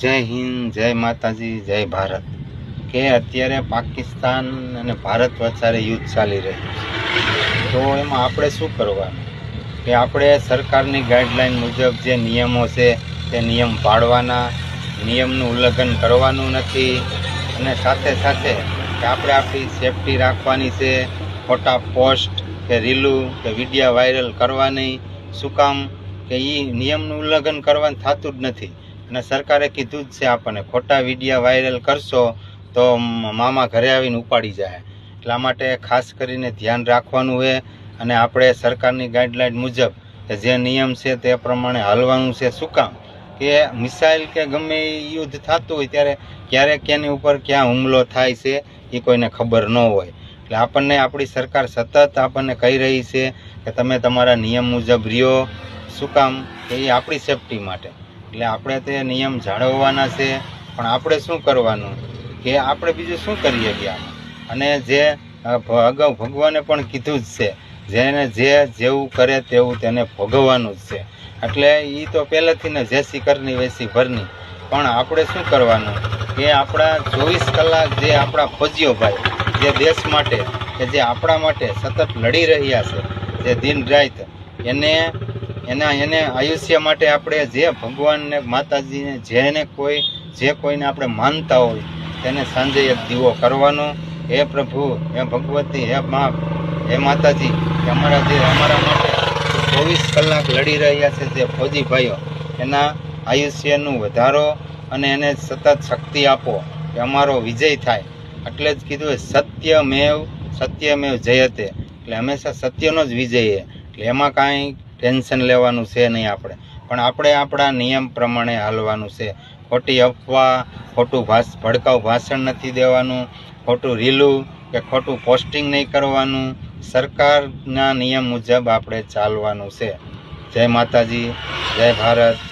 જય હિન્દ, જય માતાજી, જય ભારત. કે અત્યારે પાકિસ્તાન અને ભારત વચ્ચે યુદ્ધ ચાલી રહ્યું છે, તો એમાં આપણે શું કરવાનું? કે આપણે સરકારની ગાઈડલાઈન મુજબ જે નિયમો છે તે નિયમ પાળવાના, નિયમનું ઉલ્લંઘન કરવાનું નથી. અને સાથે સાથે કે આપણે આપણી સેફટી રાખવાની છે. ખોટા પોસ્ટ કે રીલું કે વિડીયો વાયરલ કરવા નહીં. શું કામ? કે એ નિયમનું ઉલ્લંઘન કરવાનું થતું જ નથી. અને સરકારે કીધું જ છે આપણને, ખોટા વિડીયો વાયરલ કરશો તો મામા ઘરે આવીને ઉપાડી જાય. એટલા માટે ખાસ કરીને ધ્યાન રાખવાનું છે. અને આપણે સરકારની ગાઈડલાઈન મુજબ જે નિયમ છે તે પ્રમાણે હાલવાનું છે. શું કામ? કે મિસાઇલ કે ગમે યુદ્ધ થતું હોય ત્યારે ક્યારેક એની ઉપર ક્યાં હુમલો થાય છે એ કોઈને ખબર ન હોય. એટલે આપણને આપણી સરકાર સતત આપણને કહી રહી છે કે તમે તમારા નિયમ મુજબ રહ્યો. શું કામ? કે એ આપણી સેફટી માટે. એટલે આપણે તે નિયમ જાળવવાના છે. પણ આપણે શું કરવાનું? કે આપણે બીજું શું કરીએ ગયા? અને જે અગાઉ ભગવાને પણ કીધું જ છે, જેને જે જેવું કરે તેવું તેને ભોગવવાનું જ છે. એટલે એ તો પહેલેથી ને જેસી કરની વેસી ભરની. પણ આપણે શું કરવાનું? કે આપણા 24 કલાક જે આપણા ફોજીઓ ભાઈ જે દેશ માટે કે જે આપણા માટે સતત લડી રહ્યા છે, જે દિન રાત, એને આયુષ્ય માટે આપણે જે ભગવાનને, માતાજીને, જે કોઈને આપણે માનતા હોય તેને સાંજે એક દીવો કરવાનો. હે પ્રભુ, હે ભગવતી, હે મા, હે માતાજી, કે અમારા માટે 24 કલાક લડી રહ્યા છે જે ફોજી ભાઈઓ, એના આયુષ્યનું વધારો અને એને સતત શક્તિ આપો કે અમારો વિજય થાય. એટલે જ કીધું સત્યમેવ જયતે. એટલે હંમેશા સત્યનો જ વિજય છે. એટલે એમાં કાંઈ ટેન્શન લેવાનું છે નહીં આપણે. પણ આપણે આપણા નિયમ પ્રમાણે હાલવાનું છે. ખોટી અફવા, ખોટું ભડકાઉ ભાષણ નથી દેવાનું, ખોટું રીલું કે ખોટું પોસ્ટિંગ નહીં કરવાનું. સરકારના નિયમ મુજબ આપણે ચાલવાનું છે. જય માતાજી, જય ભારત.